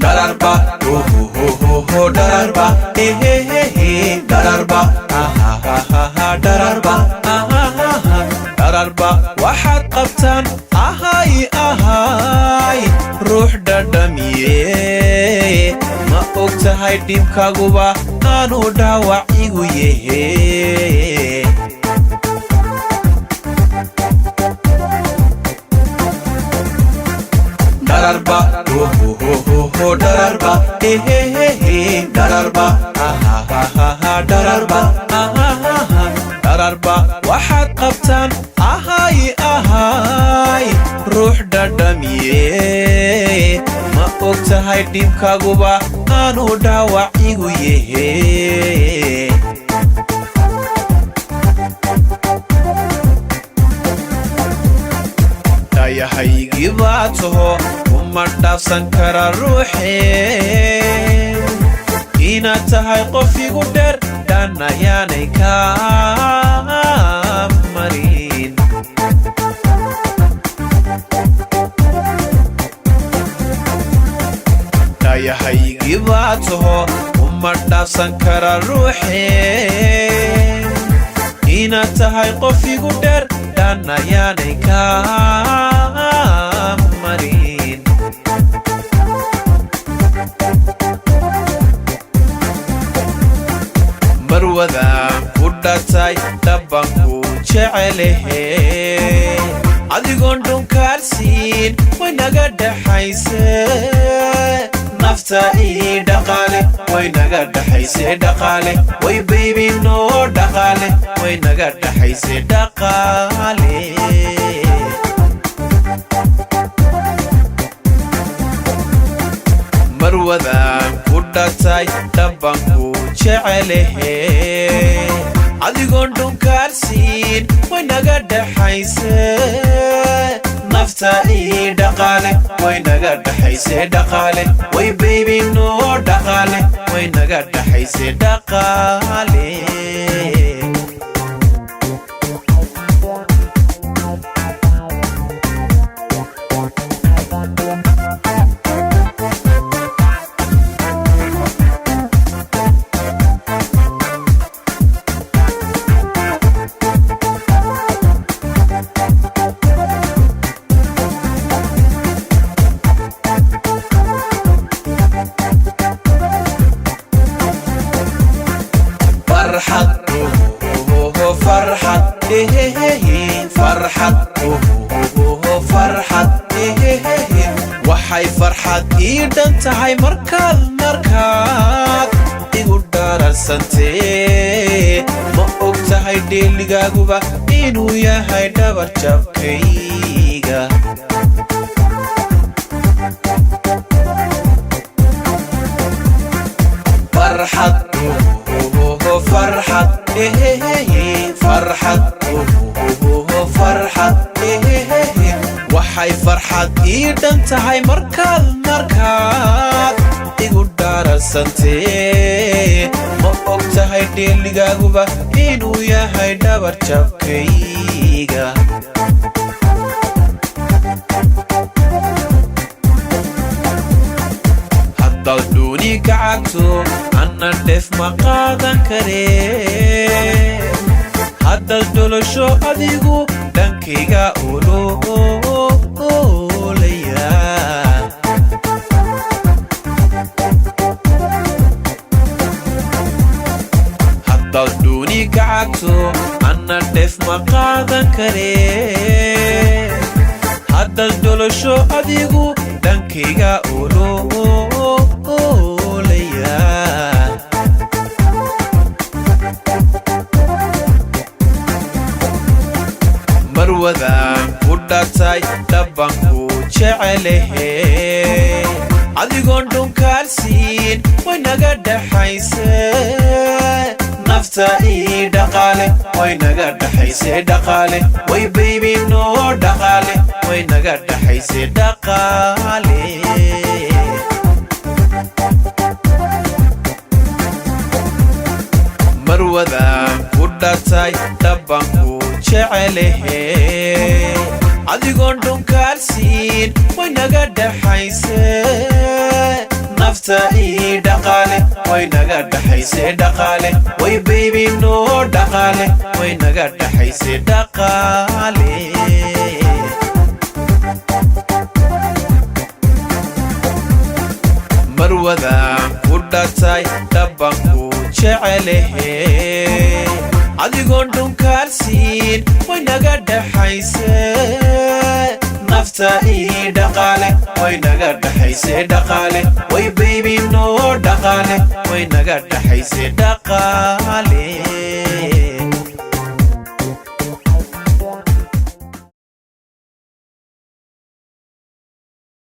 Dararba, oh oh oh oh, dararba, eh eh eh eh, dararba, ah ah ah ah, dararba, ah ah ah ah, dararba, waxaad qabtaan, ahay ahay, ruux dhadhamiye, ma ogtahay dhibkaaguba aanu dhaawac igu yehe. Dararba, oh oh oh oh, dararba, eh eh eh eh, dararba, ah ah ah ah, dararba, ah ah ah ah, dararba, waxaad qabtaan, ahay ahay, ruux dhadhamiye, ma ogtahay dhibkaaguba aanu dhaawac igu yehe. Dayahaygii baa taho uma dhaafsan kara ruuxee, inaad tahay qof igu dheer dhan ayaanay kaa marin. Dayahaygii baa taho uma dhaafsan kara ruuxee, inaad tahay qof igu dheer dhan ayaanay kaa marin. Marwadaan ku dhatay dhabbaan ku jecelehe, adigoon dhunkaarsiin way naga dhaxayse, nafta ii dhaqaale way naga dhaxayse dhaqaale, way baby noo dhaqaale way naga dhaxayse dhaqaale. Marwadaan ku dhatay dhabbaan ku jecelehe, adigoon dhunkaarsiin way naga dhaxayse, nafta ii dhaqaale way naga dhaxayse dhaqaale, way baby noo dhaqaale way naga dhaxayse dhaqaale. فرحة فرحة فرحة فرحة waxay farxad ii dhan tahay markaad igu dhararsantee, ma og tahay dheeligaaguba inuu yahay dhabar jabkayga. فرحة فرحة فرحة فرحة waxay farxad ii dhan tahay markaad igu dhararsantee, ma og tahay dheeligaaguba inuu yahay dhabar jabkayga. haddaad dhuuni kacagto annan dheef ma qaadan karee, haddaad dholasho adigu dhankayga ololaya. haddaad dhuuni kacagto annan dheef ma qaadan karee, haddaad dholasho adigu dhankayga ololaya. marwadaan ku dhatay dhabbaan ku jecelehe, adigoon dhunkaarsiin way naga dhaxayse nafta ii dhaqaale way naga dhaxayse dhaqaale way baby no dhaqaale way naga dhaxayse dhaqaale marwada ku dhatay dhabanku jecelehe adigoon dhunkaalsiin way naga dhaxayse nafta ii dhaqaale way naga dhaxayse dhaqaale way baby no dhaqaale way naga dhaxayse dhaqaale marwada ku dhatay dhabanku jecelehe adigoon dhunkaalsiin way naga dhaxayse nafta ii dhaqaale way naga dhaxayse dhaqaale way baby no dhaqaale way naga dhaxayse dhaqaale